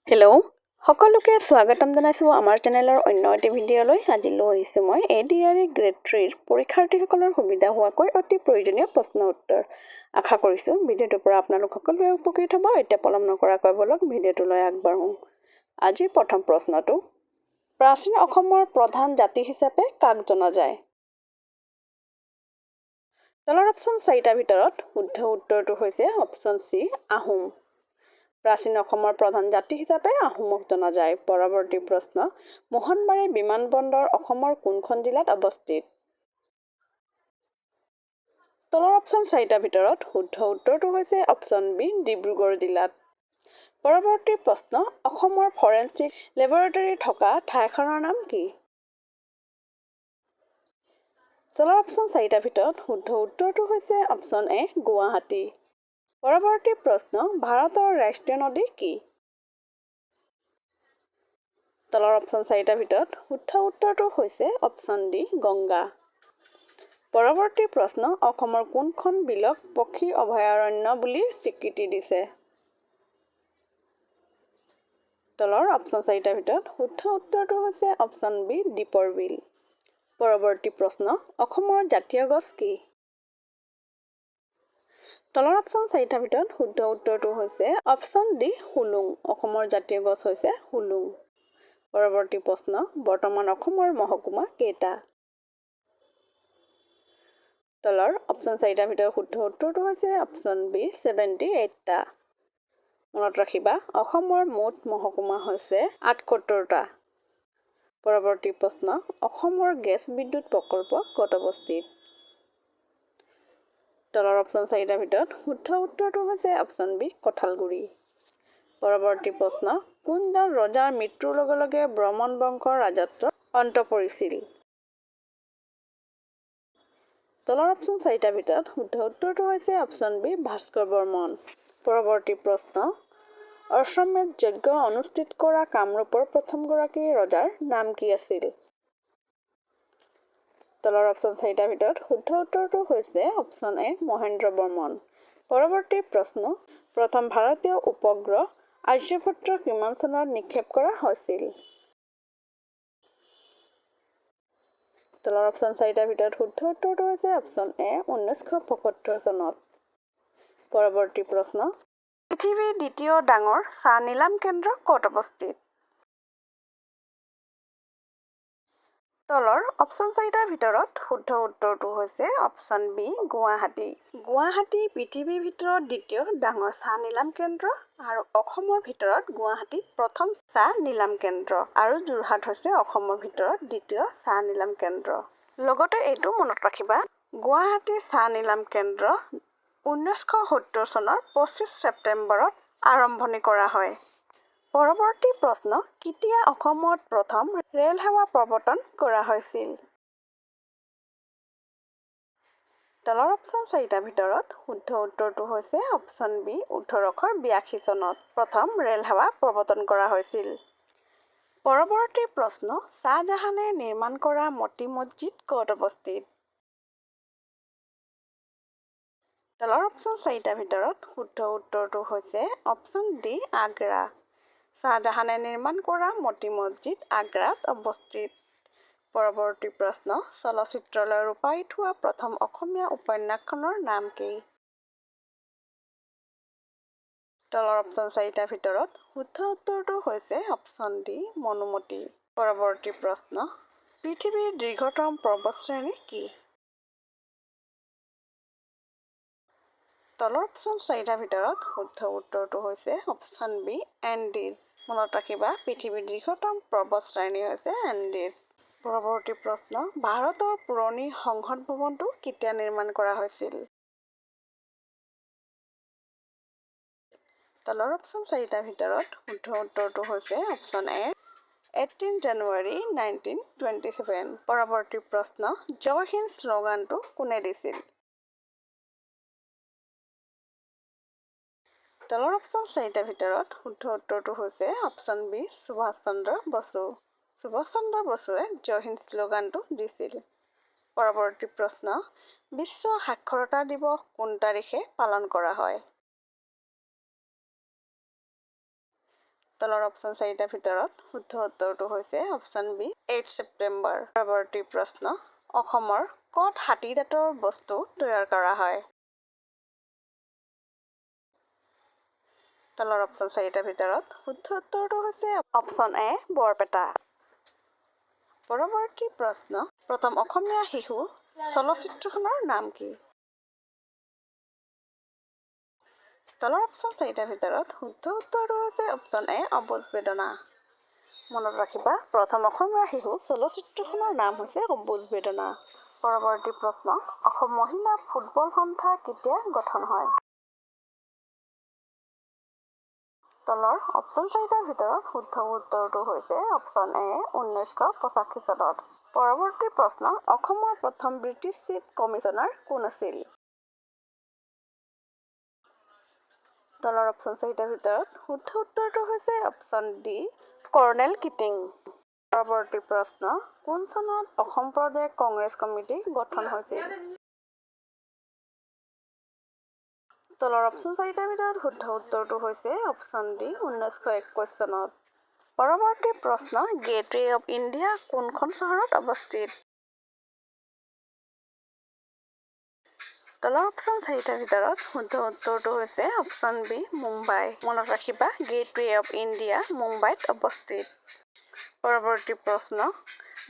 Hello' সকলোকে স্বাগতম জনাইছোঁ আমাৰ চেনেলৰ অন্য এটি ভিডিঅ'লৈ। আজি লৈ আহিছোঁ মই ADRE গ্ৰেড 3ৰ পৰীক্ষাৰ্থীসকলৰ সুবিধা হোৱাকৈ অতি প্ৰয়োজনীয় প্ৰশ্ন উত্তৰ। আশা কৰিছোঁ ভিডিঅ'টোৰ পৰা আপোনালোক সকলোৱে উপকৃত হ'ব। এতিয়া পলম নকৰাকৈ বলক ভিডিঅ'টোলৈ আগবাঢ়োঁ। আজিৰ প্ৰথম প্ৰশ্নটো, প্ৰাচীন অসমৰ প্ৰধান জাতি হিচাপে কাক জনা যায়? তলৰ অপশ্যন 4টাৰ ভিতৰত শুদ্ধ উত্তৰটো হৈছে অপশ্যন চি, আহোম। প্ৰাচীন অসমৰ প্ৰধান জাতি হিচাপে আহোমক জনা যায়। পৰৱৰ্তী প্ৰশ্ন, মোহনবাৰী বিমানবন্দৰ অসমৰ কোনখন জিলাত অৱস্থিত? তলৰ অপশ্যন 4টাৰ ভিতৰত শুদ্ধ উত্তৰটো হৈছে অপশ্যন বি, ডিব্ৰুগড় জিলাত। পৰৱৰ্তী প্ৰশ্ন, অসমৰ ফৰেনচিক লেবৰেটৰী থকা ঠাইখনৰ নাম কি? তলৰ অপশ্যন 4টাৰ ভিতৰত শুদ্ধ উত্তৰটো হৈছে অপশ্যন এ, গুৱাহাটী। পৰৱৰ্তী প্ৰশ্ন, ভাৰতৰ ৰাষ্ট্ৰীয় নদী কি? তলৰ অপশ্যন 4টাৰ ভিতৰত শুদ্ধ উত্তৰটো হৈছে অপশ্যন ডি, গংগা। পৰৱৰ্তী প্ৰশ্ন, অসমৰ কোনখন বিলক পক্ষী অভয়াৰণ্য বুলি স্বীকৃতি দিছে? তলৰ অপশ্যন 4টাৰ ভিতৰত শুদ্ধ উত্তৰটো হৈছে অপশ্যন বি, দীপৰ বিল। পৰৱৰ্তী প্ৰশ্ন, অসমৰ জাতীয় গছ কি? তলৰ অপশ্যন 4টাৰ ভিতৰত শুদ্ধ উত্তৰটো হৈছে অপশ্যন ডি, হুলুং। অসমৰ জাতীয় গছ হৈছে হুলুং। পৰৱৰ্তী প্ৰশ্ন, বৰ্তমান অসমৰ মহকুমা কেইটা? তলৰ অপশ্যন 4টাৰ ভিতৰত শুদ্ধ উত্তৰটো হৈছে অপশ্যন বি, 78টা। মনত ৰাখিবা, অসমৰ মুঠ মহকুমা হৈছে 78টা। পৰৱৰ্তী প্ৰশ্ন, অসমৰ গেছ বিদ্যুৎ প্ৰকল্প ক'ত অৱস্থিত? তলৰ অপশ্যন 4টাৰ ভিতৰত শুদ্ধ উত্তৰটো হৈছে অপশ্যন বি, কঁঠালগুৰি। পৰৱৰ্তী প্ৰশ্ন, কোনজন ৰজাৰ মৃত্যুৰ লগে লগে ব্ৰহ্মণ বংশৰ ৰাজত্বৰ অন্ত পৰিছিল? তলৰ অপশ্যন 4টাৰ ভিতৰত শুদ্ধ উত্তৰটো হৈছে অপশ্যন বি, ভাস্কৰ বৰ্মন। পৰৱৰ্তী প্ৰশ্ন, অশ্বমেধ যজ্ঞ অনুষ্ঠিত কৰা কামৰূপৰ প্ৰথমগৰাকী ৰজাৰ নাম কি আছিল? তলৰ অপশ্যন 4টাৰ ভিতৰত শুদ্ধ উত্তৰটো হৈছে অপশ্যন এ, মহেন্দ্ৰ বৰ্মন। পৰৱৰ্তী প্ৰশ্ন, প্ৰথম ভাৰতীয় উপগ্ৰহ আৰ্যভট্ট কিমান চনত নিক্ষেপ কৰা হৈছিল? তলৰ অপশ্যন 4টাৰ ভিতৰত শুদ্ধ উত্তৰটো হৈছে অপশ্যন এ, 1975 চনত। পৰৱৰ্তী প্ৰশ্ন, পৃথিৱীৰ দ্বিতীয় ডাঙৰ চাহ নিলাম কেন্দ্ৰ ক'ত অৱস্থিত? তলৰ অপশ্যন 4টাৰ ভিতৰত শুদ্ধ উত্তৰটো হৈছে অপশ্যন বি, গুৱাহাটী। গুৱাহাটী পৃথিৱীৰ ভিতৰত দ্বিতীয় ডাঙৰ চাহ নিলাম কেন্দ্ৰ আৰু অসমৰ ভিতৰত গুৱাহাটী প্ৰথম চাহ নিলাম কেন্দ্ৰ আৰু যোৰহাট হৈছে অসমৰ ভিতৰত দ্বিতীয় চাহ নিলাম কেন্দ্ৰ। লগতে এইটো মনত ৰাখিবা, গুৱাহাটী চাহ নিলাম কেন্দ্ৰ 1970 চনৰ 25 ছেপ্টেম্বৰত আৰম্ভণি কৰা হয়। পৰৱৰ্তী প্ৰশ্ন, কেতিয়া অসমত প্ৰথম ৰেল সেৱা প্ৰৱৰ্তন কৰা হৈছিল? তলৰ অপশ্যন 4টাৰ ভিতৰত শুদ্ধ উত্তৰটো হৈছে অপশ্যন বি, 1882 চনত প্ৰথম ৰেল সেৱা প্ৰৱৰ্তন কৰা হৈছিল। পৰৱৰ্তী প্ৰশ্ন, শ্বাহজাহানে নিৰ্মাণ কৰা মতি মছজিদ ক'ত অৱস্থিত? তলৰ অপশ্যন 4টাৰ ভিতৰত শুদ্ধ উত্তৰটো হৈছে অপশ্যন ডি, আগ্ৰা। শ্বাহজাহানে নিৰ্মাণ কৰা মতি মছজিদ আগ্ৰাত অৱস্থিত। পৰৱৰ্তী প্ৰশ্ন, চলচ্চিত্ৰলৈ ৰূপায়িত হোৱা প্ৰথম অসমীয়া উপন্যাসখনৰ নাম কি? তলৰ অপশ্যন 4টাৰ ভিতৰত শুদ্ধ উত্তৰটো হৈছে অপশ্যন ডি, মনোমতী। পৰৱৰ্তী প্ৰশ্ন, পৃথিৱীৰ দীৰ্ঘতম পৰ্বতশ্ৰেণী কি? তলৰ অপশ্যন 4টাৰ ভিতৰত শুদ্ধ উত্তৰটো হৈছে অপশ্যন বি, এণ্ডিজ। মনত ৰাখিবা, পৃথিৱীৰ দীৰ্ঘতম পৰ্বতশ্ৰেণী হৈছে এণ্ডিজ। পৰৱৰ্তী প্ৰশ্ন, ভাৰতৰ পুৰণি সংসদ ভৱনটো কেতিয়া নিৰ্মাণ কৰা হৈছিল? তলৰ অপশ্যন 4টাৰ ভিতৰত শুদ্ধ উত্তৰটো হৈছে অপশ্যন এ, 18 জানুৱাৰী 1927। পৰৱৰ্তী প্ৰশ্ন, জয় হিন্দ শ্লোগানটো কোনে দিছিল? তলৰ অপশ্যন 4টাৰ ভিতৰত শুদ্ধ উত্তৰটো হৈছে অপশ্যন বি, সুভাষ চন্দ্ৰ বসু। সুভাষ চন্দ্ৰ বসুৱে জয় হিন্দ শ্লোগানটো দিছিল। পৰৱৰ্তী প্ৰশ্ন, বিশ্ব সাক্ষৰতা দিৱস কোন তাৰিখে পালন কৰা হয়? তলৰ অপশ্যন 4টাৰ ভিতৰত শুদ্ধ উত্তৰটো হৈছে অপশ্যন বি 8 ছেপ্টেম্বৰ। পৰৱৰ্তী প্ৰশ্ন, অসমৰ ক'ত হাতী দাঁতৰ বস্তু তৈয়াৰ কৰা হয়? তলৰ অপশ্যন 4টাৰ ভিতৰত শুদ্ধ উত্তৰটো হৈছে অপশ্যন এ বৰপেটা। পৰৱৰ্তী প্ৰশ্ন, প্ৰথম অসমীয়া শিশু চলচ্চিত্ৰখনৰ নাম কি? তলৰ অপশ্যন 4টাৰ ভিতৰত শুদ্ধ উত্তৰটো হৈছে অপশ্যন এ অবুজ বেদনা। মনত ৰাখিবা, প্ৰথম অসমীয়া শিশু চলচ্চিত্ৰখনৰ নাম হৈছে অবুজ বেদনা। পৰৱৰ্তী প্ৰশ্ন, অসম মহিলা ফুটবল সন্থা কেতিয়া গঠন হয়? তলৰ অপশ্যন 4টাৰ ভিতৰত শুদ্ধ উত্তৰটো হৈছে অপশ্যন এ 1985 চনত। পৰৱৰ্তী প্ৰশ্ন, অসমৰ প্ৰথম ব্ৰিটিছ চিফ কমিছনাৰ কোন আছিল? তলৰ অপশ্যন 4টাৰ ভিতৰত শুদ্ধ উত্তৰটো হৈছে অপশ্যন ডি কৰ্ণেল কিটিং। পৰৱৰ্তী প্ৰশ্ন, কোন চনত অসম প্ৰদেশ কংগ্ৰেছ কমিটি গঠন হৈছিল? তলৰ অপশ্যন 4টাৰ ভিতৰত শুদ্ধ উত্তৰটো হৈছে অপশ্যন ডি 1921 চনত। পৰৱৰ্তী প্ৰশ্ন, গেটৱে অৱ ইণ্ডিয়া কোনখন চহৰত অৱস্থিত? তলৰ অপশ্যন 4টাৰ ভিতৰত শুদ্ধ উত্তৰটো হৈছে অপশ্যন বি মুম্বাই। মনত ৰাখিবা, গেটৱে অৱ ইণ্ডিয়া মুম্বাইত অৱস্থিত। পৰৱৰ্তী প্ৰশ্ন,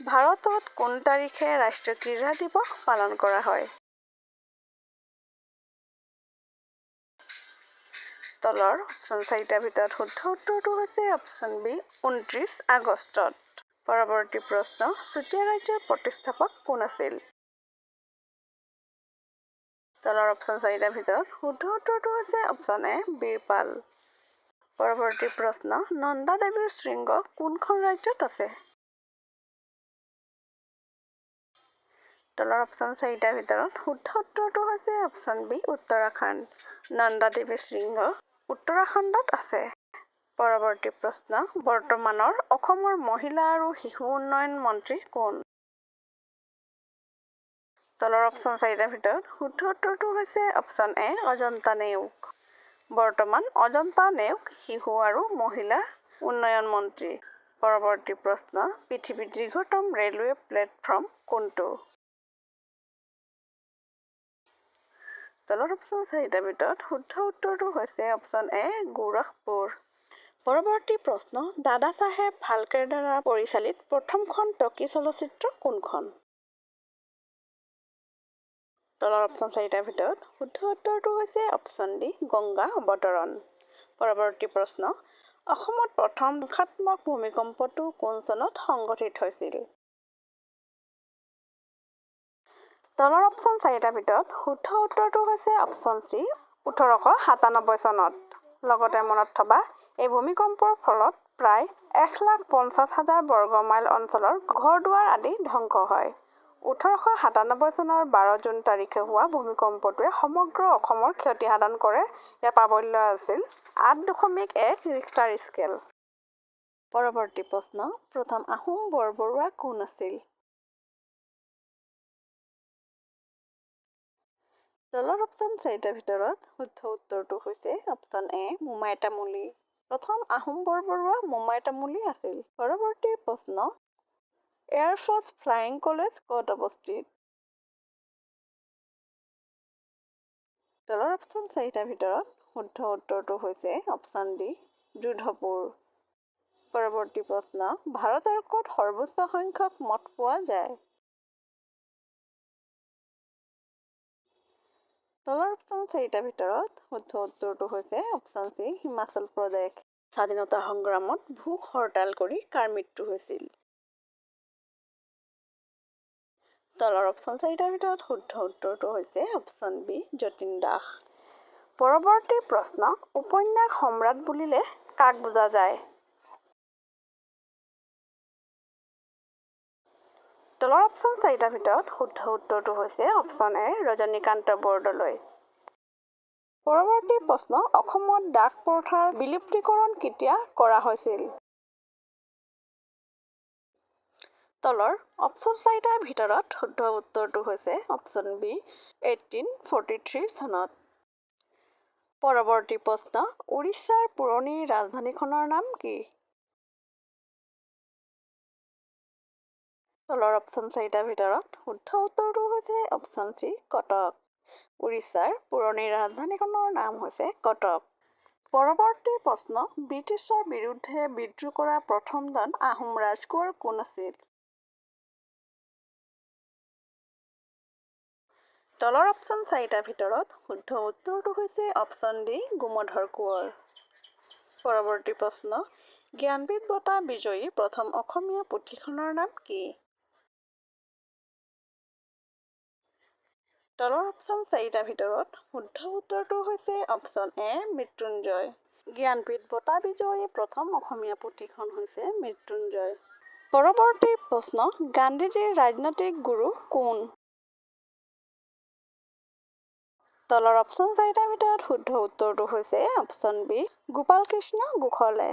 ভাৰতত কোন তাৰিখে ৰাষ্ট্ৰীয় ক্ৰীড়া দিৱস পালন কৰা হয়? তলৰ অপশ্যন 4টাৰ ভিতৰত শুদ্ধ উত্তৰটো হৈছে অপশ্যন বি 29 আগষ্টত। পৰৱৰ্তী প্ৰশ্ন, চুতীয়া ৰাজ্যৰ প্ৰতিষ্ঠাপক কোন আছিল? তলৰ অপশ্যন 4টাৰ ভিতৰত শুদ্ধ উত্তৰটো হৈছে অপশ্যন এ বীৰপাল। পৰৱৰ্তী প্ৰশ্ন, নন্দা দেৱীৰ শৃংগ কোনখন ৰাজ্যত আছে? তলৰ অপশ্যন 4টাৰ ভিতৰত শুদ্ধ উত্তৰটো হৈছে অপশ্যন বি উত্তৰাখণ্ড। নন্দা দেৱীৰ শৃংগ উত্তৰাখণ্ডত আছে। পৰৱৰ্তী প্ৰশ্ন, বৰ্তমানৰ অসমৰ মহিলা আৰু শিশু উন্নয়ন মন্ত্ৰী কোন? তলৰ অপশ্যন 4টাৰ ভিতৰত শুদ্ধ উত্তৰটো হৈছে অপশ্যন এ অজন্তা নেওগ। বৰ্তমান অজন্তা নেওগ শিশু আৰু মহিলা উন্নয়ন মন্ত্ৰী। পৰৱৰ্তী প্ৰশ্ন, পৃথিৱীৰ দীৰ্ঘতম ৰেলৱে প্লেটফৰ্ম কোনটো? তলৰ অপশ্যন 4টাৰ ভিতৰত শুদ্ধ উত্তৰটো হৈছে অপশ্যন এ গোৰখপুৰ। পৰৱৰ্তী প্ৰশ্ন, দাদা চাহেব ফাল্কেৰ দ্বাৰা পৰিচালিত প্ৰথমখন টকি চলচ্চিত্ৰ কোনখন? তলৰ অপশ্যন 4টাৰ ভিতৰত শুদ্ধ উত্তৰটো হৈছে অপশ্যন ডি গংগা অৱতৰণ। পৰৱৰ্তী প্ৰশ্ন, অসমত প্ৰথম সংখ্যাত্মক ভূমিকম্পটো কোন চনত সংঘটিত হৈছিল? তলৰ অপশ্যন 4টাৰ ভিতৰত শুদ্ধ উত্তৰটো হৈছে অপশ্যন চি 1897 চনত। লগতে মনত থবা, এই ভূমিকম্পৰ ফলত প্ৰায় 1,50,000 বৰ্গ মাইল অঞ্চলৰ ঘৰ-দুৱাৰ আদি ধ্বংস হয়। 1897 চনৰ 12 জুন তাৰিখে হোৱা ভূমিকম্পটোৱে সমগ্ৰ অসমৰ ক্ষতি সাধন কৰে। ইয়াৰ প্ৰাবল্য আছিল 8.1 ৰিক্টাৰ স্কেল। পৰৱৰ্তী প্ৰশ্ন, প্ৰথম আহোম বৰবৰুৱা কোন আছিল? তলৰ অপশ্যন 4টাৰ ভিতৰত শুদ্ধ উত্তৰটো হৈছে অপশ্যন এ মোমাই তামুলী। প্ৰথম আহোম বৰবৰুৱা মোমাই তামুলী আছিল। পৰৱৰ্তী প্ৰশ্ন, এয়াৰফৰ্চ ফ্লাইং কলেজ ক'ত অৱস্থিত? তলৰ অপশ্যন 4টাৰ ভিতৰত শুদ্ধ উত্তৰটো হৈছে অপশ্যন ডি যোধপুৰ। পৰৱৰ্তী প্ৰশ্ন, ভাৰতৰ ক'ত সৰ্বোচ্চ সংখ্যক মঠ পোৱা যায়? তলৰ অপশ্যন 4টাৰ ভিতৰত শুদ্ধ উত্তৰটো হৈছে অপশ্যন চি হিমাচল প্ৰদেশ। স্বাধীনতা সংগ্ৰামত ভোক হৰতাল কৰি কাৰ মৃত্যু হৈছিল? তলৰ অপশ্যন 4টাৰ ভিতৰত শুদ্ধ উত্তৰটো হৈছে অপশ্যন বি যতীন দাস। পৰৱৰ্তী প্ৰশ্ন, উপন্যাস সম্ৰাট বুলিলে কাক বুজা যায়? তলৰ অপশ্যন 4টাৰ ভিতৰত শুদ্ধ উত্তৰটো হৈছে অপশ্যন এ ৰজনীকান্ত বৰদলৈ। পৰৱৰ্তী প্ৰশ্ন, অসমত ডাক প্ৰথাৰ বিলুপ্তিকৰণ কেতিয়া কৰা হৈছিল? তলৰ অপশ্যন 4টাৰ ভিতৰত শুদ্ধ উত্তৰটো হৈছে অপশ্যন বি 1843 চনত। পৰৱৰ্তী প্ৰশ্ন, উৰিষ্যাৰ পুৰণি ৰাজধানীখনৰ নাম কি? তলৰ অপশ্যন 4টাৰ ভিতৰত শুদ্ধ উত্তৰটো হৈছে অপশ্যন চি, কটক। উৰিষ্যাৰ পুৰণি ৰাজধানীখনৰ নাম হৈছে কটক। পৰৱৰ্তী প্ৰশ্ন, ব্ৰিটিছৰ বিৰুদ্ধে বিদ্ৰোহ কৰা প্ৰথমজন আহোম ৰাজকোঁৱৰ কোন আছিল? তলৰ অপশ্যন 4টাৰ ভিতৰত শুদ্ধ উত্তৰটো হৈছে অপশ্যন ডি, গোমধৰ কোঁৱৰ। পৰৱৰ্তী প্ৰশ্ন, জ্ঞানপীঠ বঁটা বিজয়ী প্ৰথম অসমীয়া পুথিখনৰ নাম কি? তলৰ অপশ্যন 4টাৰ ভিতৰত শুদ্ধ উত্তৰটো হৈছে অপশ্যন এ, মৃত্যুঞ্জয়। জ্ঞানপীঠ বঁটা বিজয়ী প্ৰথম অসমীয়া পুথিখন হৈছে মৃত্যুঞ্জয়। পৰৱৰ্তী প্ৰশ্ন, গান্ধীজীৰ ৰাজনৈতিক গুৰু কোন? তলৰ অপশ্যন 4টাৰ ভিতৰত শুদ্ধ উত্তৰটো হৈছে অপশ্যন বি, গোপাল কৃষ্ণ গোখলে।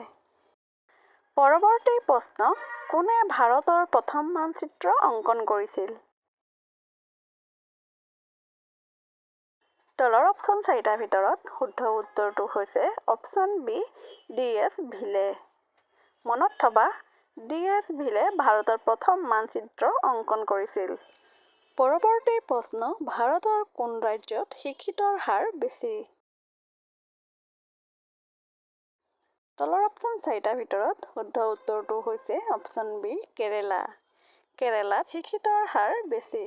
পৰৱৰ্তী প্ৰশ্ন, কোনে ভাৰতৰ প্ৰথম মানচিত্ৰ অংকন কৰিছিল? তলৰ অপশ্যন 4টাৰ ভিতৰত শুদ্ধ উত্তৰটো হৈছে অপশ্যন বি, D.S. ভিলে। মনত থবা, D.S. ভিলে ভাৰতৰ প্ৰথম মানচিত্ৰ অংকন কৰিছিল। পৰৱৰ্তী প্ৰশ্ন, ভাৰতৰ কোন ৰাজ্যত শিক্ষিতৰ হাৰ বেছি? তলৰ অপশ্যন 4টাৰ ভিতৰত শুদ্ধ উত্তৰটো হৈছে অপশ্যন বি, কেৰেলা। কেৰেলাত শিক্ষিতৰ হাৰ বেছি।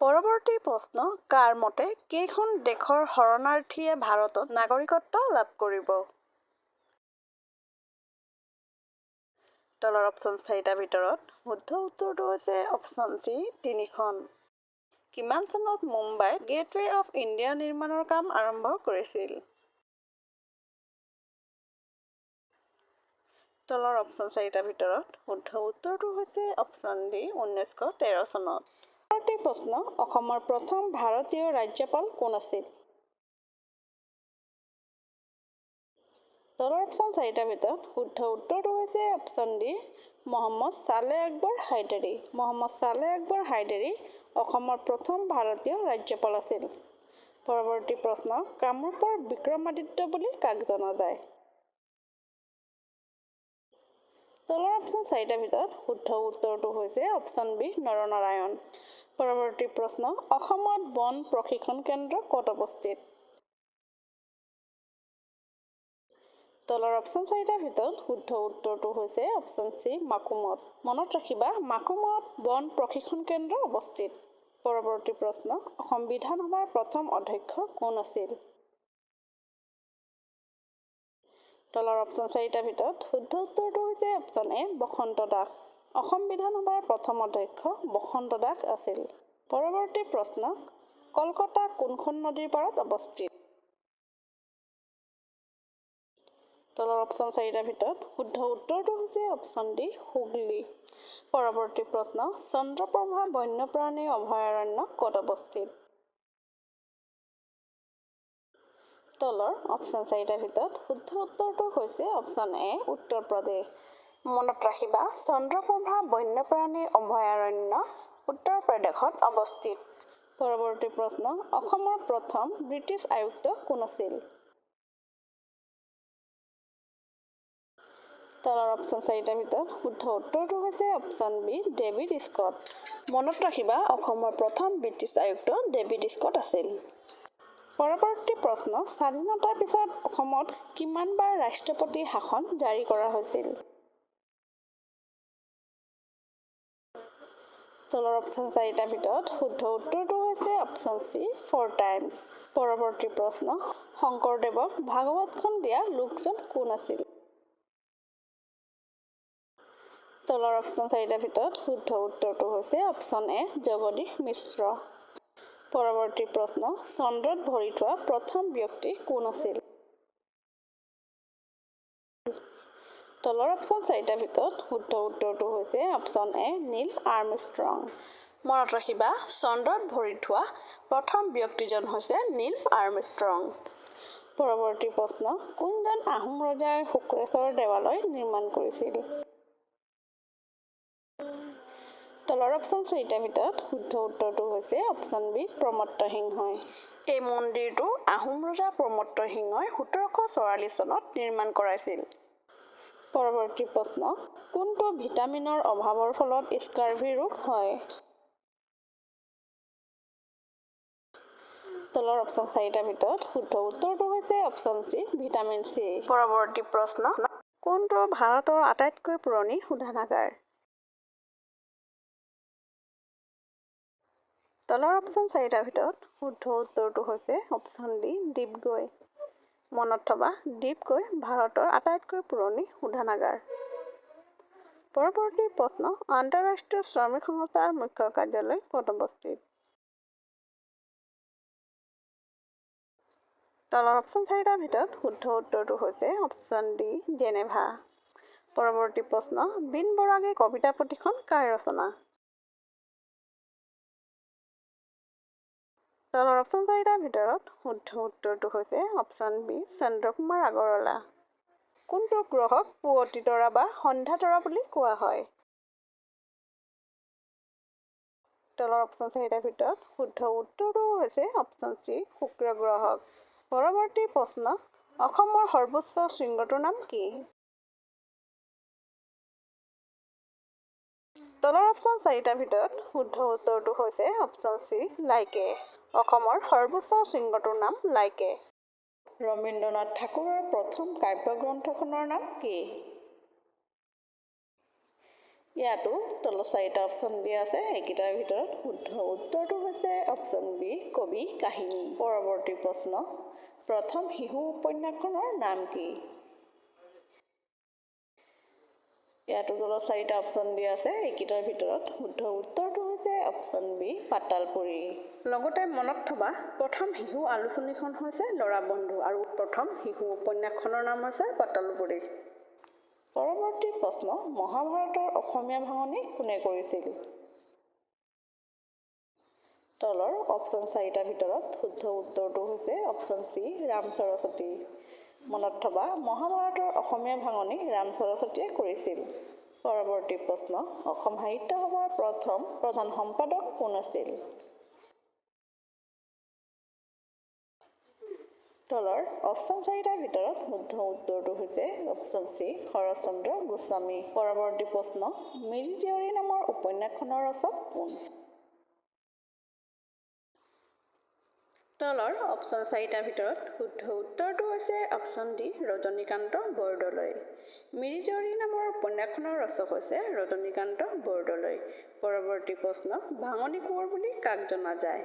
পৰৱৰ্তী প্ৰশ্ন, কাৰ মতে কেইখন দেশৰ শৰণাৰ্থীয়ে ভাৰতত নাগৰিকত্ব লাভ কৰিব? তলৰ অপশ্যন 4টাৰ ভিতৰত শুদ্ধ উত্তৰটো হৈছে অপশ্যন চি, 3খন। কিমান চনত মুম্বাইত গেটৱে অফ ইণ্ডিয়া নিৰ্মাণৰ কাম আৰম্ভ কৰিছিল? তলৰ অপশ্যন 4টাৰ ভিতৰত শুদ্ধ উত্তৰটো হৈছে অপশ্যন ডি, 1913 চনত। পৰৱৰ্তী প্ৰশ্ন, অসমৰ প্ৰথম ভাৰতীয় ৰাজ্যপাল কোন আছিল? তলৰ অপশ্যন 4টাৰ ভিতৰত শুদ্ধ উত্তৰটো হৈছে অপশ্যন ডি, মহম্মদ ছালে আকবৰ হাইদাৰী। মহম্মদ ছালে আকবৰ হাইদাৰী অসমৰ প্ৰথম ভাৰতীয় ৰাজ্যপাল আছিল। পৰৱৰ্তী প্ৰশ্ন, কামৰূপৰ বিক্ৰমাদিত্য বুলি কাক জনা যায়? তলৰ অপশ্যন 4টাৰ ভিতৰত শুদ্ধ উত্তৰটো হৈছে অপশ্যন বি, নৰনাৰায়ণ। পৰৱৰ্তী প্ৰশ্ন, অসমত বন প্ৰশিক্ষণ কেন্দ্ৰ ক'ত অৱস্থিত? তলৰ অপশ্যন 4টাৰ ভিতৰত শুদ্ধ উত্তৰটো হৈছে অপশ্যন চি, মাকুমত। মনত ৰাখিবা, মাকুমত বন প্ৰশিক্ষণ কেন্দ্ৰ অৱস্থিত। পৰৱৰ্তী প্ৰশ্ন, অসম বিধানসভাৰ প্ৰথম অধ্যক্ষ কোন আছিল? তলৰ অপশ্যন 4টাৰ ভিতৰত শুদ্ধ উত্তৰটো হৈছে অপশ্যন এ, বসন্ত দাস। অসম বিধানসভাৰ প্ৰথম অধ্যক্ষ বসন্ত দাস আছিল। পৰৱৰ্তী প্ৰশ্ন, কলকাতা কোনখন নদীৰ পাৰত অৱস্থিত? তলৰ অপশ্যন 4টাৰ ভিতৰত শুদ্ধ উত্তৰটো হৈছে অপশ্যন ডি, হুগলী। পৰৱৰ্তী প্ৰশ্ন, চন্দ্ৰপ্ৰভা বন্যপ্ৰাণী অভয়াৰণ্য ক'ত অৱস্থিত? তলৰ অপশ্যন 4টাৰ ভিতৰত শুদ্ধ উত্তৰটো হৈছে অপশ্যন এ, উত্তৰ প্ৰদেশ। মনত ৰাখিবা, চন্দ্ৰপ্ৰভা বন্যপ্ৰাণী অভয়াৰণ্য উত্তৰ প্ৰদেশত অৱস্থিত। পৰৱৰ্তী প্ৰশ্ন, অসমৰ প্ৰথম ব্ৰিটিছ আয়ুক্ত কোন আছিল? তলৰ অপশ্যন 4টাৰ ভিতৰত শুদ্ধ উত্তৰটো হৈছে অপশ্যন বি, ডেভিড স্কট। মনত ৰাখিবা, অসমৰ প্ৰথম ব্ৰিটিছ আয়ুক্ত ডেভিড স্কট আছিল। পৰৱৰ্তী প্ৰশ্ন, স্বাধীনতাৰ পিছত অসমত কিমানবাৰ ৰাষ্ট্ৰপতি শাসন জাৰি কৰা হৈছিল? তলৰ অপশ্যন 4টাৰ ভিতৰত শুদ্ধ উত্তৰটো হৈছে অপশ্যন চি, 4 টাইমছ। পৰৱৰ্তী প্ৰশ্ন, শংকৰদেৱক ভাগৱতখন দিয়া লোকজন কোন আছিল? তলৰ অপশ্যন 4টাৰ ভিতৰত শুদ্ধ উত্তৰটো হৈছে অপশ্যন এ, জগদীশ মিশ্ৰ। পৰৱৰ্তী প্ৰশ্ন, চন্দ্ৰত ভৰি থোৱা প্ৰথম ব্যক্তি কোন আছিল? তলৰ অপশ্যন 4টাৰ ভিতৰত শুদ্ধ উত্তৰটো হৈছে অপশ্যন এ, নীল আৰ্মষ্ট্ৰং। মনত ৰাখিবা, চন্দ্ৰত ভৰি থোৱা প্ৰথম ব্যক্তিজন হৈছে নীল আৰ্মষ্ট্ৰং। পৰৱৰ্তী প্ৰশ্ন, কোনজন আহোম ৰজাই শুক্ৰেশ্বৰ দেৱালয় নিৰ্মাণ কৰিছিল? তলৰ অপশ্যন চাৰিটাৰ ভিতৰত শুদ্ধ উত্তৰটো হৈছে অপশ্যন বি প্ৰমত্ত সিংহই। এই মন্দিৰটো আহোম ৰজা প্ৰমত্ত সিংহই ১৭৪৪ চনত নিৰ্মাণ কৰাইছিল। পৰৱৰ্তী প্ৰশ্ন, কোনটো ভিটামিনৰ অভাৱৰ ফলত স্কাৰ্ভি ৰোগ হয়? তলৰ অপশ্যন চাৰিটাৰ ভিতৰত শুদ্ধ উত্তৰটো হৈছে অপশ্যন চি ভিটামিন চি। পৰৱৰ্তী প্ৰশ্ন, কোনটো ভাৰতৰ আটাইতকৈ পুৰণি শোধনাগাৰ? তলৰ অপশ্যন চাৰিটাৰ ভিতৰত শুদ্ধ উত্তৰটো হৈছে অপশ্যন ডি ডিগবৈ। মনত থবা, ডিগবৈ ভাৰতৰ আটাইতকৈ পুৰণি শোধনাগাৰ। পৰৱৰ্তী প্ৰশ্ন, আন্তঃৰাষ্ট্ৰীয় শ্ৰমিক সংস্থাৰ মুখ্য কাৰ্যালয় ক'ত অৱস্থিত? তলৰ অপশ্যন চাৰিটাৰ ভিতৰত শুদ্ধ উত্তৰটো হৈছে অপশ্যন ডি জেনেভা। পৰৱৰ্তী প্ৰশ্ন, বীন বৰাগী কবিতা পুথিখন কাৰ ৰচনা? তলৰ অপশ্যন চাৰিটাৰ ভিতৰত শুদ্ধ উত্তৰটো হৈছে অপশ্যন বি চন্দ্ৰকুমাৰ আগৰৱালা। কোনটো গ্ৰহক পুৱতি তৰা বা সন্ধ্যা তৰা বুলি কোৱা হয়? তলৰ অপশ্যন চাৰিটাৰ ভিতৰত শুদ্ধ উত্তৰটো হৈছে অপশ্যন চি শুক্ৰ গ্ৰহক। পৰৱৰ্তী প্ৰশ্ন, অসমৰ সৰ্বোচ্চ শৃংগটোৰ নাম কি? তলৰ অপশ্যন চাৰিটাৰ ভিতৰত শুদ্ধ উত্তৰটো হৈছে অপশ্যন চি লাইকে। অসমৰ সৰ্বোচ্চ শৃংগটোৰ নাম লাইকে। ৰবীন্দ্ৰনাথ ঠাকুৰৰ প্ৰথম কাব্যগ্ৰন্থখনৰ নাম কি? ইয়াতো তলত চাৰিটা অপশ্যন দিয়া আছে, এইকেইটাৰ ভিতৰত শুদ্ধ উত্তৰটো হৈছে অপশ্যন বি কবি কাহিনী। পৰৱৰ্তী প্ৰশ্ন, প্ৰথম শিশু উপন্যাসখনৰ নাম কি? ইয়াতো তলত চাৰিটা অপশ্যন দিয়া আছে, এইকেইটাৰ ভিতৰত শুদ্ধ উত্তৰটো হৈছে অপশ্যন বি পাতালপুৰি। লগতে মনত থবা, প্ৰথম শিশু আলোচনীখন হৈছে ল'ৰা বন্ধু আৰু প্ৰথম শিশু উপন্যাসখনৰ নাম হৈছে পাতালপুৰি। পৰৱৰ্তী প্ৰশ্ন, মহাভাৰতৰ অসমীয়া ভাঙনি কোনে কৰিছিল? তলৰ অপশ্যন চাৰিটাৰ ভিতৰত শুদ্ধ উত্তৰটো হৈছে অপশ্যন চি ৰাম সৰস্বতী। মনত থবা, মহাভাৰতৰ অসমীয়া ভাঙনি ৰাম সৰস্বতীয়ে কৰিছিল। পৰৱৰ্তী প্ৰশ্ন, অসম সাহিত্য সভাৰ প্ৰথম প্ৰধান সম্পাদক কোন আছিল? তলৰ অপশ্যন চাৰিটাৰ ভিতৰত শুদ্ধ উত্তৰটো হৈছে অপশ্যন চি শৰৎচন্দ্ৰ গোস্বামী। পৰৱৰ্তী প্ৰশ্ন, মিৰি জীয়ৰী নামৰ উপন্যাসখনৰ ৰচক কোন? তলৰ অপশ্যন চাৰিটাৰ ভিতৰত শুদ্ধ উত্তৰটো হৈছে অপশ্যন ডি ৰজনীকান্ত বৰদলৈ। মিৰি জীয়ৰী নামৰ উপন্যাসখনৰ ৰচক হৈছে ৰজনীকান্ত বৰদলৈ। পৰৱৰ্তী প্ৰশ্ন, ভাঙনি কোঁৱৰ বুলি কাক জনা যায়?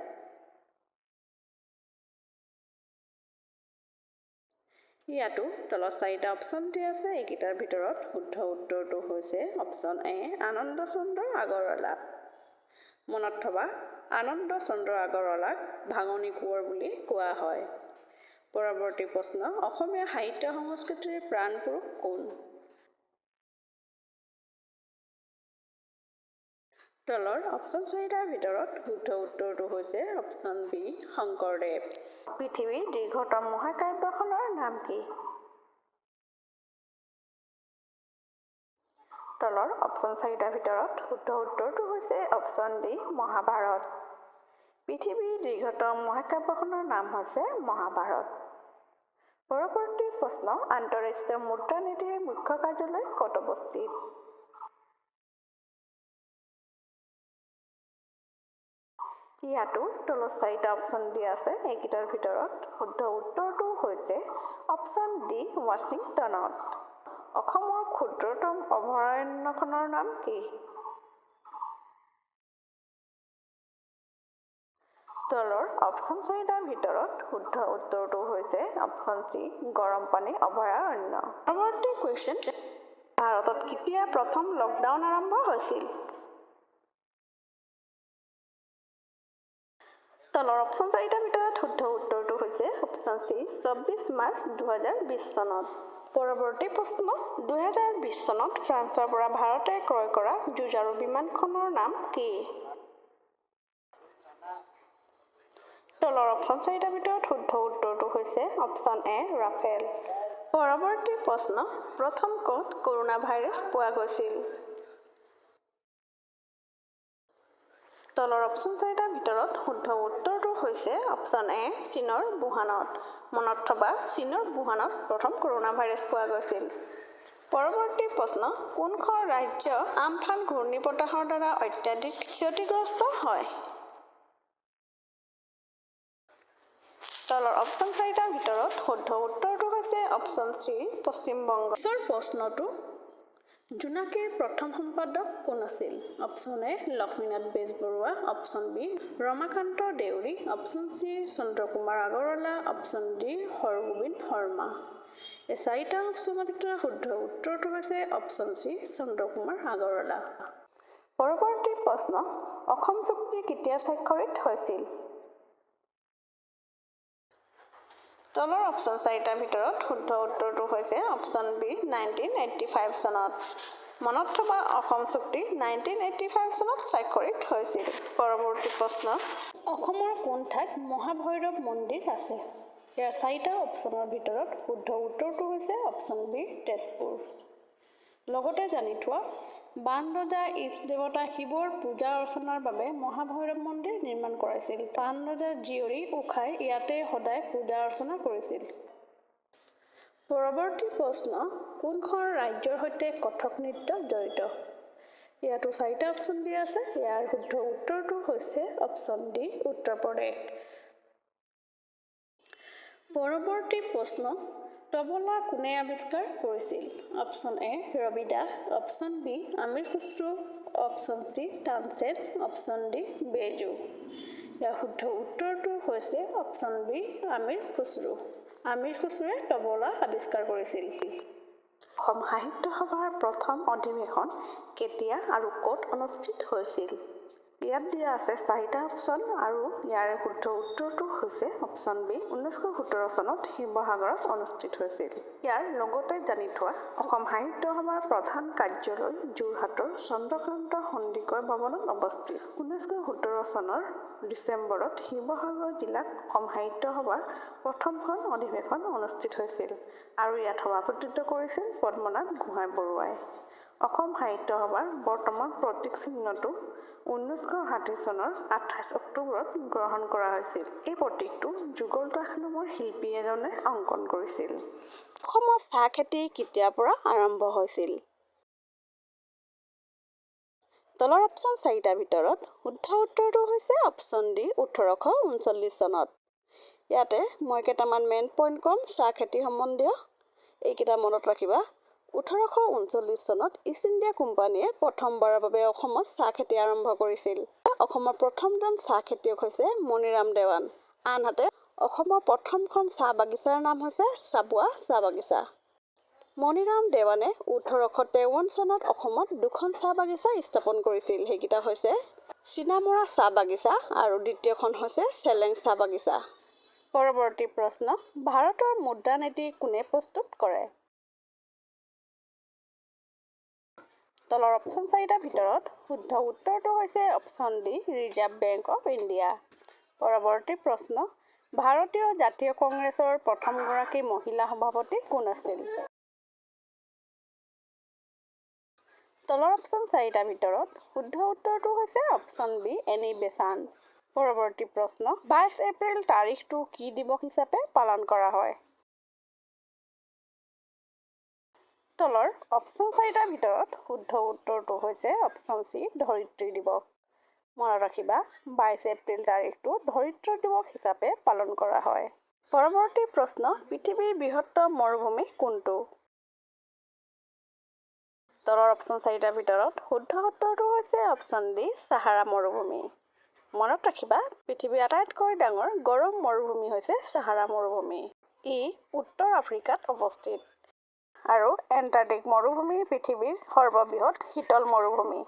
ইয়াতো তলত চাৰিটা অপশ্যন দিয়া আছে, এইকেইটাৰ ভিতৰত শুদ্ধ উত্তৰটো হৈছে অপশ্যন এ আনন্দ চন্দ্ৰ আগৰৱালা। মনত থবা, আনন্দ চন্দ্ৰ আগৰৱালাক ভাঙনি কোঁৱৰ বুলি কোৱা হয়। পৰৱৰ্তী প্ৰশ্ন, অসমীয়া সাহিত্য সংস্কৃতিৰ প্ৰাণ পুৰুষ কোন? তলৰ অপশ্যন চাৰিটাৰ ভিতৰত শুদ্ধ উত্তৰটো হৈছে অপশ্যন বি শংকৰদেৱ। পৃথিৱীৰ দীৰ্ঘতম মহাকাব্যখনৰ নাম কি? তলৰ অপশ্যন চাৰিটাৰ ভিতৰত শুদ্ধ উত্তৰটো হৈছে অপশ্যন ডি মহাভাৰত। পৃথিৱীৰ দীৰ্ঘতম মহাকাব্যখনৰ নাম হৈছে মহাভাৰত। পৰৱৰ্তী প্ৰশ্ন, আন্তঃৰাষ্ট্ৰীয় মুদ্ৰা নিধিৰ মুখ্য কাৰ্যালয় ক'ত অৱস্থিত? ইয়াতো তলত চাৰিটা অপশ্যন দিয়া আছে, এইকেইটাৰ ভিতৰত শুদ্ধ উত্তৰটো হৈছে অপশ্যন ডি ৱাশ্বিংটনত। অসমৰ ক্ষুদ্ৰতম অভয়াৰণ্যখনৰ নাম কি? তলৰ অপশ্যন চাৰিটাৰ ভিতৰত শুদ্ধ উত্তৰটো হৈছে অপশ্যন চি গৰম পানী অভয়াৰণ্য। পৰৱৰ্তী কুৱেশ্যন, ভাৰতত কেতিয়া প্ৰথম লকডাউন আৰম্ভ হৈছিল? তলৰ অপশ্যন চাৰিটাৰ ভিতৰত শুদ্ধ উত্তৰটো হৈছে অপশ্যন চি ২৪ মাৰ্চ ২০২০ চনত। পৰৱৰ্তী প্ৰশ্ন, ২০২০ চনত ফ্ৰান্সৰ পৰা ভাৰতে ক্ৰয় কৰা যুঁজাৰু বিমানখনৰ নাম কি? তলৰ অপশ্যন চাৰিটাৰ ভিতৰত শুদ্ধ উত্তৰটো হৈছে অপশ্যন এ ৰাফেল। পৰৱৰ্তী প্ৰশ্ন, প্ৰথম ক'ত কৰোনা ভাইৰাছ পোৱা গৈছিল? তলৰ অপশ্যন চাৰিটাৰ ভিতৰত শুদ্ধ উত্তৰটো হৈছে অপশ্যন এ চীনৰ wuhanত। মনত থবা চীনৰ wuhanত প্ৰথম কৰোণা ভাইৰাছ পোৱা গৈছিল। পৰৱৰ্তী প্ৰশ্ন কোনখন ৰাজ্য আমফান ঘূৰ্ণীবতাহৰ দ্বাৰা অত্যাধিক ক্ষতিগ্ৰস্ত হয়? তলৰ অপশ্যন চাৰিটাৰ ভিতৰত শুদ্ধ উত্তৰটো হৈছে অপশ্যন চি পশ্চিম বংগ। পিছৰ প্ৰশ্নটো জোনাকীৰ প্ৰথম সম্পাদক কোন আছিল? Option A Lakshminath Bezbaroa, option B Ramakanta Deuri, option C Chandrakumar Agarwala, option D Haragobinda Sharma. এই চাৰিটা অপশ্যনৰ ভিতৰত শুদ্ধ উত্তৰটো হৈছে অপশ্যন চি চন্দ্ৰকুমাৰ আগৰৱালা। পৰৱৰ্তী প্ৰশ্ন অসম চুক্তি কেতিয়া স্বাক্ষৰিত হৈছিল? তলৰ অপশ্যন চাৰিটাৰ ভিতৰত শুদ্ধ উত্তৰটো হৈছে অপশ্যন বি 1985 চনত। মনত থবা অসম চুক্তি 1985 চনত স্বাক্ষৰিত হৈছিল। পৰৱৰ্তী প্ৰশ্ন অসমৰ কোন ঠাইত মহাভৈৰৱ মন্দিৰ আছে? ইয়াৰ চাৰিটা অপশ্যনৰ ভিতৰত শুদ্ধ উত্তৰটো হৈছে অপশ্যন বি তেজপুৰ। লগতে জানি থোৱা বান ৰজা ইষ্ট দেৱতা শিৱৰ পূজা অৰ্চনাৰ বাবে মহাভৈৰৱ মন্দিৰ নিৰ্মাণ কৰাইছিল। বান ৰজাৰ জীয়ৰী উষাই ইয়াতে সদায় পূজা অৰ্চনা কৰিছিল। পৰৱৰ্তী প্ৰশ্ন কোনখন ৰাজ্যৰ সৈতে কথক নৃত্য জড়িত? ইয়াতো চাৰিটা অপশ্যন দিয়া আছে। ইয়াৰ শুদ্ধ উত্তৰটো হৈছে অপশ্যন ডি উত্তৰ প্ৰদেশ। পৰৱৰ্তী প্ৰশ্ন তবলা কোনে আৱিষ্কাৰ কৰিছিল? Option A Ravi Das, option B Amir Khusrau, option C Tansen, option D Baiju. ইয়াৰ শুদ্ধ উত্তৰটো হৈছে অপশ্যন বি আমিৰ খুশ্ৰু। আমিৰ খুশ্ৰুৱে তবলা আৱিষ্কাৰ কৰিছিল। অসম সাহিত্য সভাৰ প্ৰথম অধিৱেশন কেতিয়া আৰু ক'ত অনুষ্ঠিত হৈছিল? ইয়াত দিয়া আছে চাৰিটা অপশ্যন আৰু ইয়াৰে শুদ্ধ উত্তৰটো হৈছে অপশ্যন বি 1917 চনত শিৱসাগৰত অনুষ্ঠিত হৈছিল। ইয়াৰ লগতে জানি থোৱা অসম সাহিত্য সভাৰ প্ৰধান কাৰ্যালয় যোৰহাটৰ চন্দ্ৰকান্ত সন্দিকৈ ভৱনত অৱস্থিত। 1917 চনৰ ডিচেম্বৰত শিৱসাগৰ জিলাত অসম সাহিত্য সভাৰ প্ৰথমখন অধিৱেশন অনুষ্ঠিত হৈছিল আৰু ইয়াত সভাপতিত্ব কৰিছিল পদ্মনাথ গোহাঁই বৰুৱাই। অসম সাহিত্য সভাৰ বৰ্তমান প্ৰতীক চিহ্নটো 1960 চনৰ 28 অক্টোবৰত গ্ৰহণ কৰা হৈছিল। এই প্ৰতীকটো যুগল দাস নামৰ শিল্পী এজনে অংকন কৰিছিল। অসমত চাহ খেতি কেতিয়াৰ পৰা আৰম্ভ হৈছিল? তলৰ অপশ্যন চাৰিটাৰ ভিতৰত শুদ্ধ উত্তৰটো হৈছে অপশ্যন ডি 1839 চনত। ইয়াতে মই কেইটামান মেইন পইণ্ট ক'ম চাহ খেতি সম্বন্ধীয়। এইকেইটা মনত ৰাখিবা। 1839 চনত ইষ্ট ইণ্ডিয়া কোম্পানীয়ে প্ৰথমবাৰৰ বাবে অসমত চাহ খেতি আৰম্ভ কৰিছিল। অসমৰ প্ৰথমজন চাহ খেতিয়ক হৈছে মণিৰাম দেৱান। আনহাতে অসমৰ প্ৰথমখন চাহ বাগিচাৰ নাম হৈছে চাবুৱা চাহ বাগিচা। মণিৰাম দেৱানে 1853 চনত অসমত দুখন চাহ বাগিচা স্থাপন কৰিছিল। সেইকেইটা হৈছে চীনামৰা চাহ বাগিচা আৰু দ্বিতীয়খন হৈছে চেলেং চাহ বাগিচা। পৰৱৰ্তী প্ৰশ্ন ভাৰতৰ মুদ্ৰা নীতি কোনে প্ৰস্তুত কৰে? তলৰ অপশ্যন চাৰিটাৰ ভিতৰত শুদ্ধ উত্তৰটো হৈছে option D reserve bank of India. পৰৱৰ্তী প্ৰশ্ন ভাৰতীয় জাতীয় কংগ্ৰেছৰ প্ৰথমগৰাকী মহিলা সভাপতি কোন আছিল? তলৰ অপশ্যন চাৰিটাৰ ভিতৰত শুদ্ধ উত্তৰটো হৈছে অপশ্যন বি এনি বেচাণ্ট। পৰৱৰ্তী প্ৰশ্ন 22 এপ্ৰিল তাৰিখটো কি দিৱস হিচাপে পালন কৰা হয়? তলৰ অপশ্যন চাৰিটাৰ ভিতৰত শুদ্ধ উত্তৰটো হৈছে অপশ্যন চি ধৰিত্ৰী দিৱস। মনত ৰাখিবা 22 এপ্ৰিল তাৰিখটো ধৰিত্ৰী দিৱস হিচাপে পালন কৰা হয়। পৰৱৰ্তী প্ৰশ্ন পৃথিৱীৰ বৃহত্তম মৰুভূমি কোনটো? তলৰ অপশ্যন চাৰিটাৰ ভিতৰত শুদ্ধ উত্তৰটো হৈছে অপশ্যন ডি চাহাৰা মৰুভূমি। মনত ৰাখিবা পৃথিৱীৰ আটাইতকৈ ডাঙৰ গৰম মৰুভূমি হৈছে চাহাৰা মৰুভূমি। ই উত্তৰ আফ্ৰিকাত অৱস্থিত আৰু এণ্টাৰ্কটিক মৰুভূমি পৃথিৱীৰ সৰ্ববৃহৎ শীতল মৰুভূমি।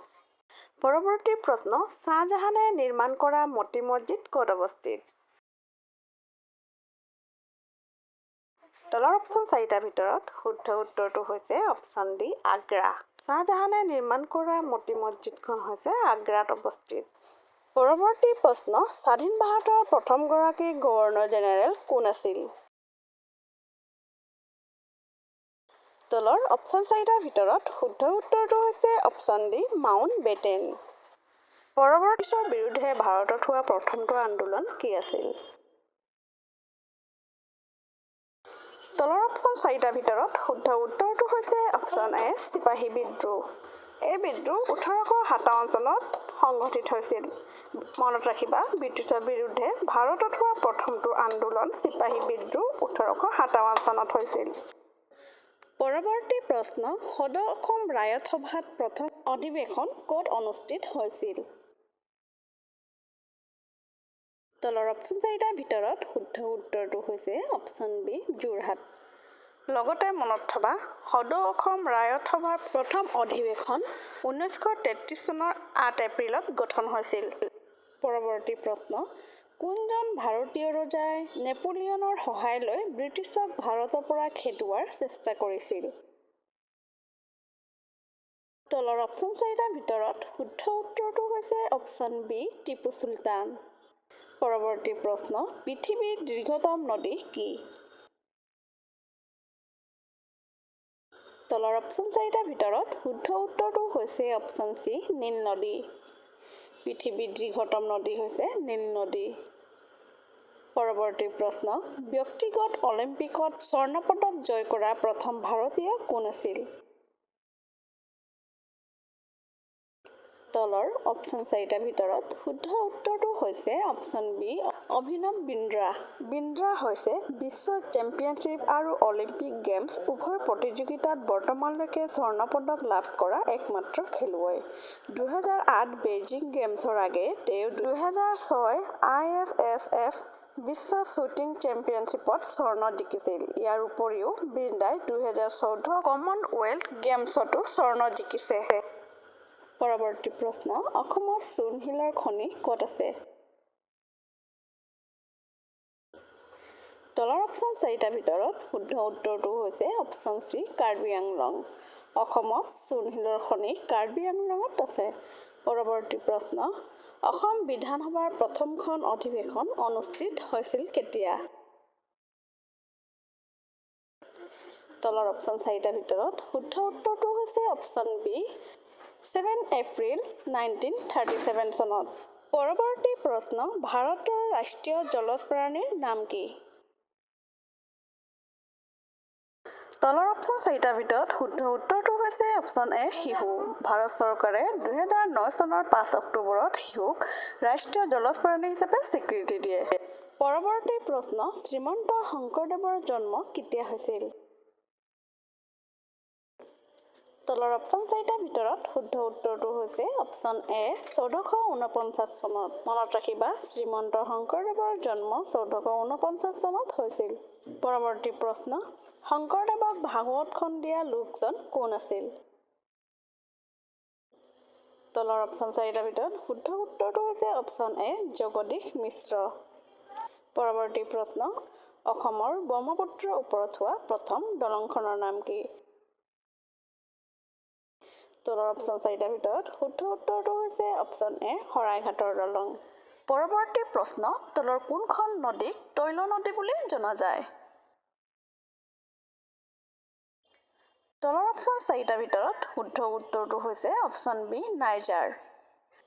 পৰৱৰ্তী প্ৰশ্ন শ্বাহজাহানে নিৰ্মাণ কৰা মতি মছজিদ ক'ত অৱস্থিত? তলৰ অপশ্যন চাৰিটাৰ ভিতৰত শুদ্ধ উত্তৰটো হৈছে অপশ্যন ডি আগ্ৰা। শ্বাহজাহানে নিৰ্মাণ কৰা মতি মছজিদখন হৈছে আগ্ৰাত অৱস্থিত। পৰৱৰ্তী প্ৰশ্ন স্বাধীন ভাৰতৰ প্ৰথমগৰাকী গভৰ্ণৰ জেনেৰেল কোন আছিল? তলৰ অপশ্যন চাৰিটাৰ ভিতৰত শুদ্ধ উত্তৰটো হৈছে অপশ্যন ডি মাউণ্ট বেটেন। পৰৱৰ্তীৰ বিৰুদ্ধে ভাৰতত হোৱা প্ৰথমটো আন্দোলন কি আছিল? তলৰ অপশ্যন 4টাৰ ভিতৰত শুদ্ধ উত্তৰটো হৈছে অপশ্যন এ চিপাহী বিদ্ৰোহ। এই বিদ্ৰোহ 1857 চনত সংঘটিত হৈছিল। মনত ৰাখিবা, ব্ৰিটিছৰ বিৰুদ্ধে ভাৰতত হোৱা প্ৰথমটো আন্দোলন চিপাহী বিদ্ৰোহ 1857 চনত হৈছিল। পৰৱৰ্তী প্ৰশ্ন, সদৌ অসম ৰায়ত সভাত প্ৰথম অধিৱেশন ক'ত অনুষ্ঠিত হৈছিল? তলৰ অপশ্যন 4টাৰ ভিতৰত শুদ্ধ উত্তৰটো হৈছে অপশ্যন বি যোৰহাট। লগতে মনত থবা, সদৌ অসম ৰায়ত সভাৰ প্ৰথম অধিৱেশন 1933 চনৰ 8 এপ্ৰিলত গঠন হৈছিল। পৰৱৰ্তী প্ৰশ্ন, কোনজন ভাৰতীয় ৰজাই নেপোলিয়নৰ সহায় লৈ ব্ৰিটিছক ভাৰতৰ পৰা খেদোৱাৰ চেষ্টা কৰিছিল? তলৰ অপশ্যন 4টাৰ ভিতৰত শুদ্ধ উত্তৰটো হৈছে অপশ্যন বি টিপু চুলতান। পৰৱৰ্তী প্ৰশ্ন, পৃথিৱীৰ দীৰ্ঘতম নদী কি? তলৰ অপশ্যন 4টাৰ ভিতৰত শুদ্ধ উত্তৰটো হৈছে অপশ্যন চি নীল নদী। পৃথিৱীৰ দীৰ্ঘতম নদী হৈছে নীল নদী। পৰৱৰ্তী প্ৰশ্ন, ব্যক্তিগত অলিম্পিকত স্বৰ্ণ পদক জয় কৰা প্ৰথম ভাৰতীয় কোন আছিল? তলৰ অপশ্যন 4টাৰ ভিতৰত শুদ্ধ উত্তৰটো হৈছে অপশ্যন বি অভিনৱ বিন্দ্ৰা। বিন্দ্ৰা হৈছে বিশ্ব চেম্পিয়নশ্বিপ আৰু অলিম্পিক গেমছ উভয় প্ৰতিযোগিতাত বৰ্তমানলৈকে স্বৰ্ণ পদক লাভ কৰা একমাত্ৰ খেলুৱৈ। 2008 বেইজিং গেমছৰ আগেয়ে তেওঁ 2006 ISSF বিশ্ব শ্বুটিং চেম্পিয়নশ্বিপত স্বৰ্ণ জিকিছিল। ইয়াৰ উপৰিও বৃন্দাই 2014 কমনৱেলথ গেমছতো স্বৰ্ণ জিকিছে। পৰৱৰ্তী প্ৰশ্ন, অসমত চূণশিলৰ খনি ক'ত আছে? তলৰ অপশ্যন 4টাৰ ভিতৰত শুদ্ধ উত্তৰটো হৈছে অপশ্যন চি কাৰ্বি আংলং। অসমত চূণশিলৰ খনি কাৰ্বি আংলঙত আছে। পৰৱৰ্তী প্ৰশ্ন, অসম বিধানসভাৰ প্ৰথমখন অধিৱেশন অনুষ্ঠিত হৈছিল কেতিয়া? তলৰ অপশ্যন 4টাৰ ভিতৰত শুদ্ধ উত্তৰটো হৈছে অপশ্যন বি 7 এপ্ৰিল 1937 চনত। পৰৱৰ্তী প্ৰশ্ন, ভাৰতৰ ৰাষ্ট্ৰীয় জলজ প্ৰাণীৰ নাম কি? তলৰ অপশ্যন 4টাৰ ভিতৰত শুদ্ধ উত্তৰটো হৈছে অপশ্যন এ শিহু। ভাৰত চৰকাৰে 2009 চনৰ 5 অক্টোবৰত শিহুক ৰাষ্ট্ৰীয় জলজ প্ৰাণী হিচাপে স্বীকৃতি দিয়ে। পৰৱৰ্তী প্ৰশ্ন, শ্ৰীমন্ত শংকৰদেৱৰ জন্ম কেতিয়া হৈছিল? তলৰ অপশ্যন 4টাৰ ভিতৰত শুদ্ধ উত্তৰটো হৈছে অপশ্যন এ 1449 চনত। মনত ৰাখিবা, শ্ৰীমন্ত শংকৰদেৱৰ জন্ম 1449 চনত হৈছিল। পৰৱৰ্তী প্ৰশ্ন, শংকৰদেৱক ভাগৱতখন দিয়া লোকজন কোন আছিল? তলৰ অপশ্যন 4টাৰ ভিতৰত শুদ্ধ উত্তৰটো হৈছে অপশ্যন এ জগদীশ মিশ্ৰ। পৰৱৰ্তী প্ৰশ্ন, অসমৰ ব্ৰহ্মপুত্ৰৰ ওপৰত হোৱা প্ৰথম দলংখনৰ নাম কি? তলৰ অপশ্যন 4টাৰ ভিতৰত শুদ্ধ উত্তৰটো হৈছে অপশ্যন এ শৰাইঘাটৰ দলং। পৰৱৰ্তী প্ৰশ্ন, তলৰ কোনখন নদীক তৈল নদী বুলি জনা যায়? তলৰ অপশ্যন 4টাৰ ভিতৰত শুদ্ধ উত্তৰটো হৈছে অপশ্যন বি নাইজাৰ।